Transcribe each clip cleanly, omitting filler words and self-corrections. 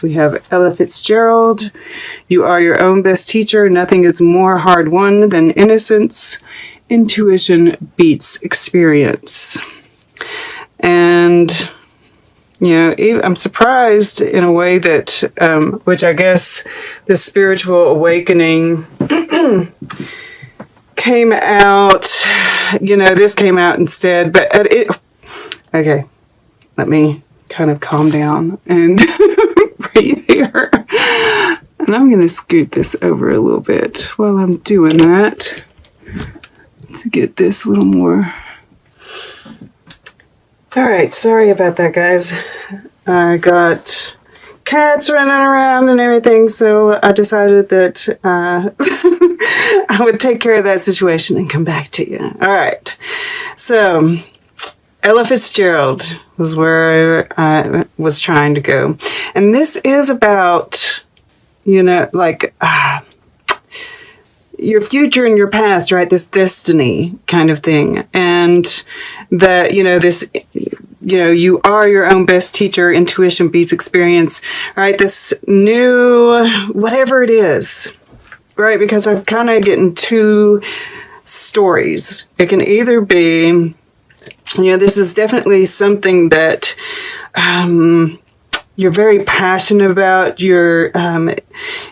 We have Ella Fitzgerald. You are your own best teacher. Nothing is more hard won than innocence. Intuition beats experience. And, you know, I'm surprised in a way that, which I guess the spiritual awakening came out, you know, this came out instead, but okay, let me kind of calm down and breathe here. And I'm going to scoot this over a little bit while I'm doing that to get this a little more. All right, sorry about that, guys. I got cats running around and everything, so I decided that I would take care of that situation and come back to you. All right, so Ella Fitzgerald was where I was trying to go. And this is about, you know, like your future and your past, right? This destiny kind of thing. And that, you know, this, you know, you are your own best teacher. Intuition beats experience, right? This new, whatever it is, right? Because I'm kind of getting two stories. It can either be, you know, this is definitely something that you're very passionate about. You're,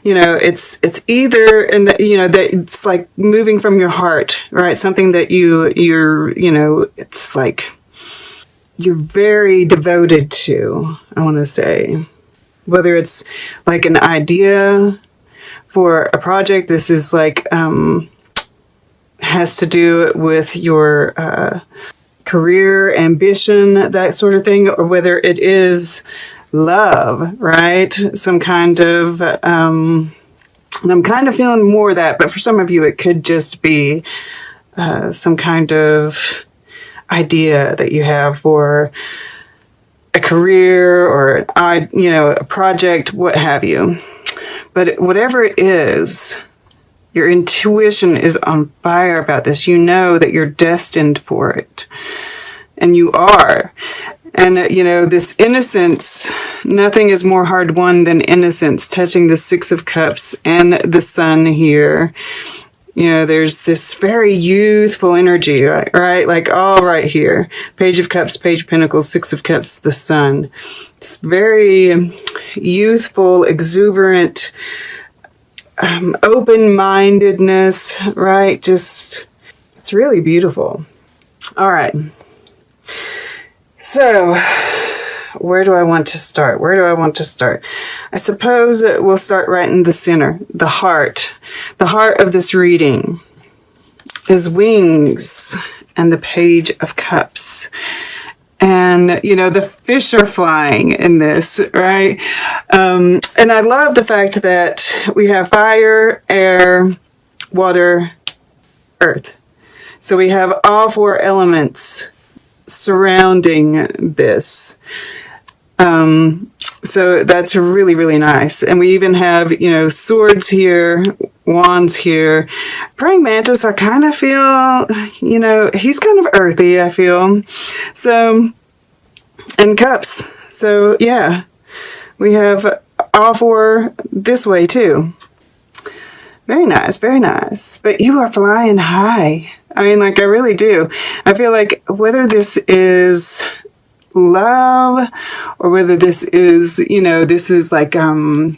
you know, it's either, and you know, that it's like moving from your heart, right? Something that you're, you know, it's like you're very devoted to, I want to say. Whether it's like an idea for a project, this is like, has to do with your career, ambition, that sort of thing, or whether it is love, right? Some kind of, and I'm kind of feeling more of that, but for some of you, it could just be some kind of idea that you have for a career or, you know, a project, what have you. But whatever it is, your intuition is on fire about this. You know that you're destined for it. And you are. And, you know, this innocence, nothing is more hard won than innocence, touching the Six of Cups and the Sun here. You know, there's this very youthful energy, right? Like all right here. Page of Cups, Page of Pentacles, Six of Cups, the Sun. It's very youthful, exuberant, open-mindedness, right? Just, it's really beautiful. All right. So, where do I want to start? Where do I want to start? I suppose we'll start right in the center, the heart. The heart of this reading is wings and the Page of Cups. And, you know, the fish are flying in this, right? And I love the fact that we have fire, air, water, earth. So we have all four elements surrounding this. So that's really, really nice. And we even have, you know, swords here, wands here. Praying mantis, I kind of feel, you know, he's kind of earthy, I feel. So, and cups. So, yeah, we have all four this way, too. Very nice, very nice. But you are flying high. I mean, like, I really do. I feel like whether this is love or whether this is, you know, this is like a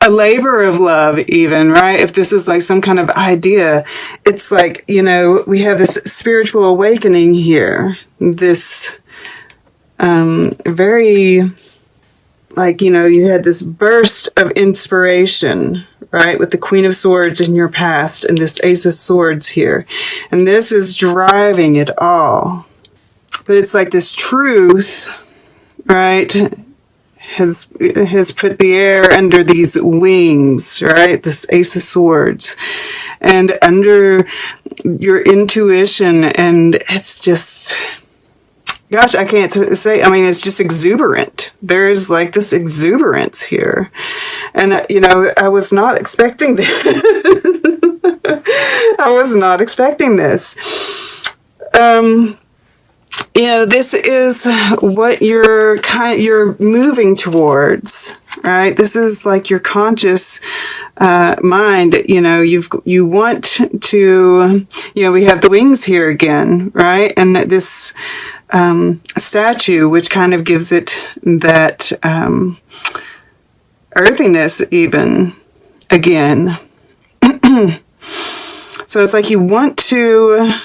labor of love even, right? If this is like some kind of idea, it's like, you know, we have this spiritual awakening here. This very, like, you know, you had this burst of inspiration, right? With the Queen of Swords in your past and this Ace of Swords here. And this is driving it all. But it's like this truth, right, has put the air under these wings, right? This Ace of Swords. And under your intuition, and it's just, gosh, I can't say, I mean, it's just exuberant. There's like this exuberance here. And, you know, I was not expecting this. I was not expecting this. you know, this is what you're moving towards, right? This is like your conscious mind. You know, you want to, you know, we have the wings here again, right? And this statue, which kind of gives it that earthiness even again. So it's like you want to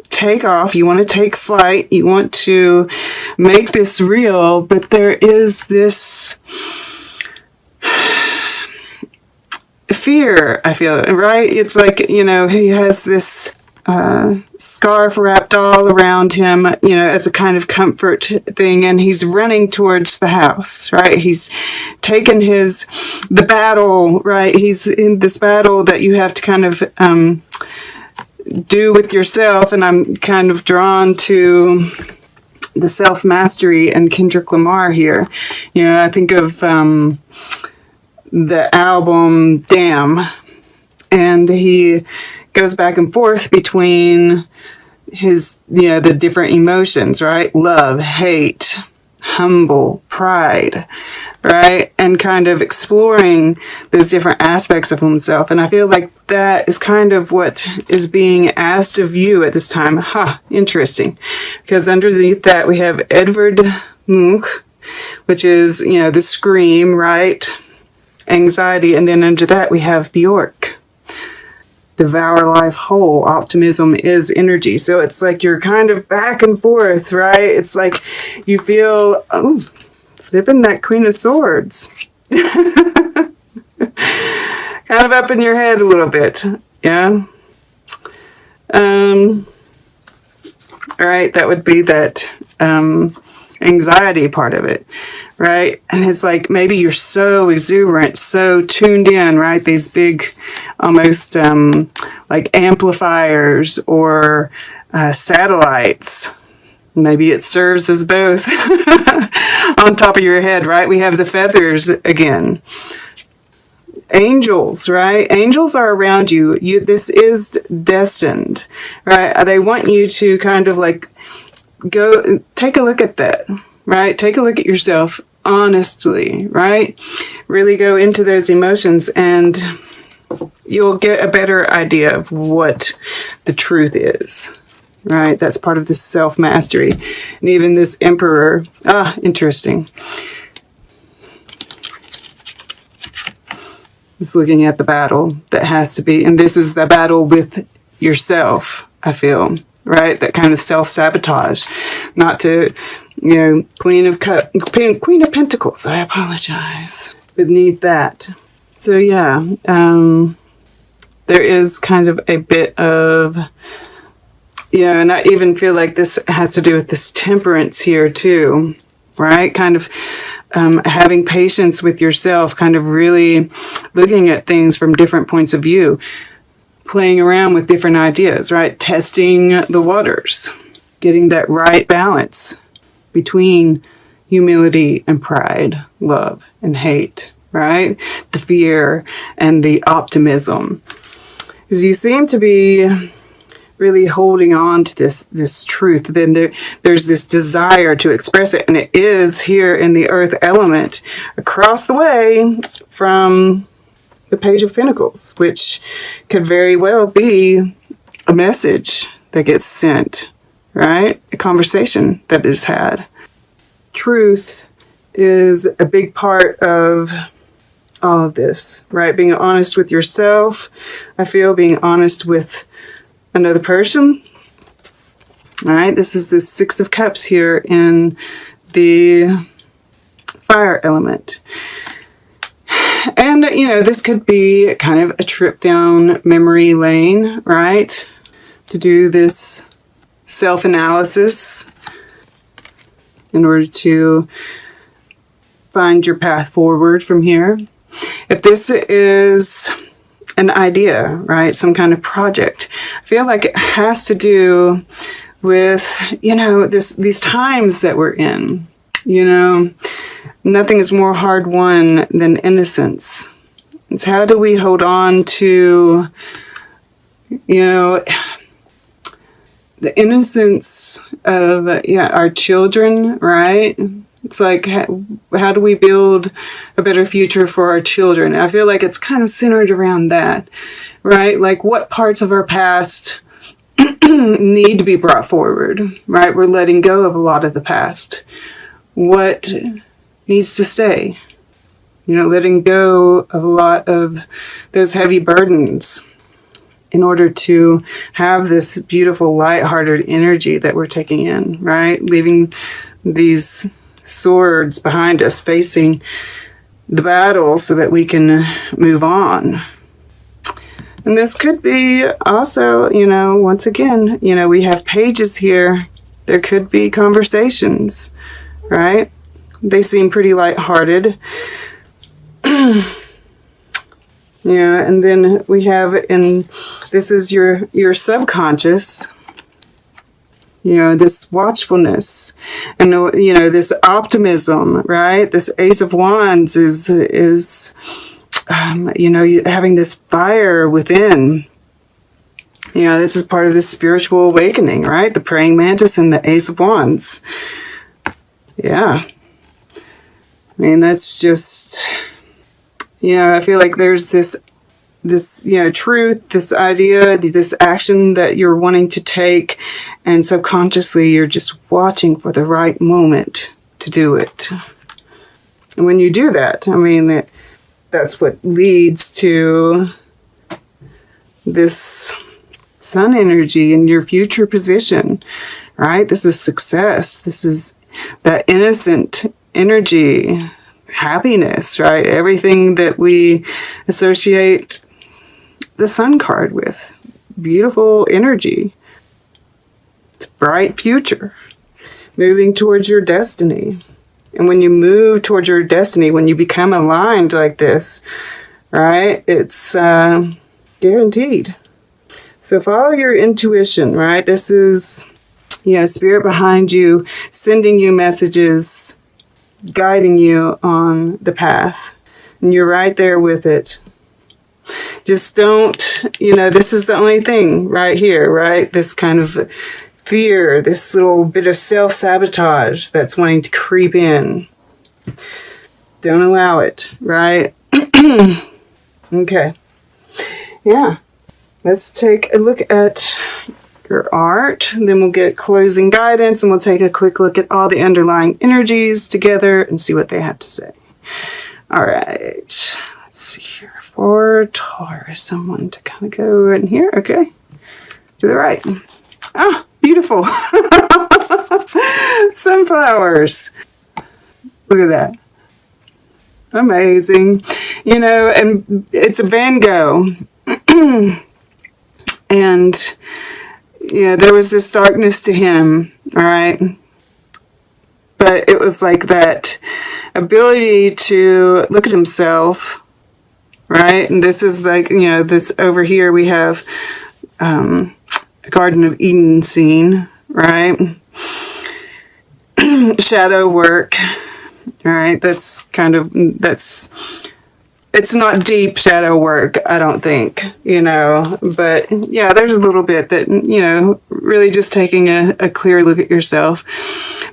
take off, you want to take flight, you want to make this real, but there is this fear, I feel, right? It's like, you know, he has this scarf wrapped all around him, you know, as a kind of comfort thing, and he's running towards the house, right? He's taken the battle, right? He's in this battle that you have to kind of do with yourself, and I'm kind of drawn to the self-mastery and Kendrick Lamar here. You know, I think of the album Damn, and he goes back and forth between his, you know, the different emotions, right? Love, hate, humble, pride, right? And kind of exploring those different aspects of himself. And I feel like that is kind of what is being asked of you at this time. Interesting. Because underneath that we have Edvard Munch, which is, you know, the scream, right? Anxiety. And then under that we have Bjork. Devour life whole. Optimism is energy. So it's like you're kind of back and forth, right? It's like you feel, oh, flipping that Queen of Swords. Kind of up in your head a little bit. Yeah. All right. That would be that anxiety part of it. Right? And it's like maybe you're so exuberant, so tuned in, right? These big, almost like amplifiers or satellites. Maybe it serves as both on top of your head, right? We have the feathers again. Angels, right? Angels are around you. This is destined, right? They want you to kind of like go take a look at that. Right? Take a look at yourself honestly, right? Really go into those emotions and you'll get a better idea of what the truth is, right? That's part of this self-mastery. And even this emperor, interesting. It's looking at the battle that has to be, and this is the battle with yourself, I feel, right? That kind of self-sabotage, not to, you know, Queen of Pentacles. I apologize. Beneath that. So yeah, there is kind of a bit of, you know, and I even feel like this has to do with this temperance here too, right? Kind of having patience with yourself, kind of really looking at things from different points of view, playing around with different ideas, right? Testing the waters, getting that right balance between humility and pride, love and hate, right? The fear and the optimism. Because you seem to be really holding on to this truth. Then there's this desire to express it, and it is here in the earth element across the way from the Page of Pentacles, which could very well be a message that gets sent, right? A conversation that is had. Truth is a big part of all of this, right? Being honest with yourself, I feel, being honest with another person. All right, this is the Six of Cups here in the fire element. And, you know, this could be kind of a trip down memory lane, right? To do this self-analysis in order to find your path forward from here. If this is an idea, right, some kind of project, I feel like it has to do with, you know, these times that we're in. You know, nothing is more hard won than innocence. It's how do we hold on to, you know, the innocence of our children, right? It's like, how do we build a better future for our children? I feel like it's kind of centered around that, right? Like, what parts of our past need to be brought forward, right? We're letting go of a lot of the past. What needs to stay? Letting go of a lot of those heavy burdens in order to have this beautiful, lighthearted energy that we're taking in, right? Leaving these swords behind us, facing the battle so that we can move on. And this could be also, once again, we have pages here. There could be conversations, right? They seem pretty lighthearted. And then we have, this is your subconscious, this watchfulness, and this optimism, right? This Ace of Wands is having this fire within. This is part of this spiritual awakening, right? The praying mantis and the Ace of Wands. Yeah. I mean, that's just, I feel like there's this truth, this idea, this action that you're wanting to take, and subconsciously you're just watching for the right moment to do it. And when you do that, I mean, that's what leads to this sun energy in your future position, right? This is success. This is that innocent energy, happiness, right? Everything that we associate the sun card with. Beautiful energy. It's a bright future. Moving towards your destiny. And when you move towards your destiny, when you become aligned like this, right, it's guaranteed. So follow your intuition, right? This is, spirit behind you, sending you messages, guiding you on the path. And you're right there with it. Just don't, this is the only thing right here, right? This kind of fear, this little bit of self-sabotage that's wanting to creep in. Don't allow it, right? Okay. Yeah. Let's take a look at your art. Then we'll get closing guidance, and we'll take a quick look at all the underlying energies together and see what they have to say. All right. Let's see here. For Taurus, someone to kind of go in here. Okay. To the right. Ah, beautiful. Sunflowers. Look at that. Amazing. And it's a Van Gogh. And, there was this darkness to him, all right? But it was like that ability to look at himself, right? And this is like, this over here we have a Garden of Eden scene, right? Shadow work, all right? It's not deep shadow work, I don't think, but yeah, there's a little bit that, really just taking a clear look at yourself.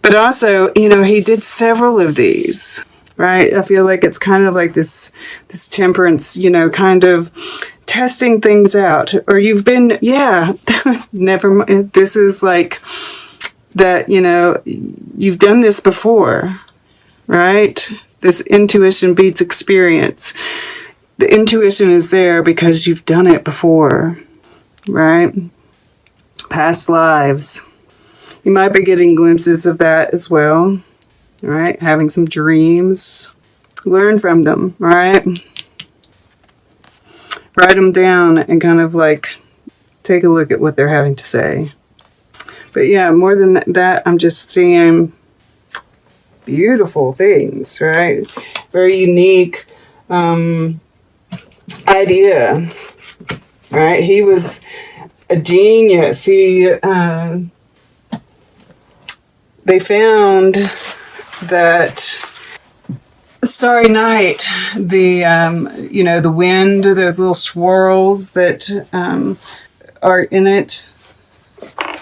But also, he did several of these, right? I feel like it's kind of like this temperance, kind of testing things out. Or you've been, never mind. This is like that, you've done this before, right? This intuition beats experience. The intuition is there because you've done it before, right? Past lives. You might be getting glimpses of that as well, right? Having some dreams. Learn from them, right? Write them down and kind of like take a look at what they're having to say. But yeah, more than that, I'm just seeing beautiful things, right? Very unique idea, right? He was a genius. They found that Starry Night, the wind, those little swirls that are in it,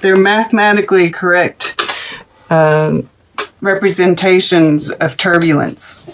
They're mathematically correct representations of turbulence.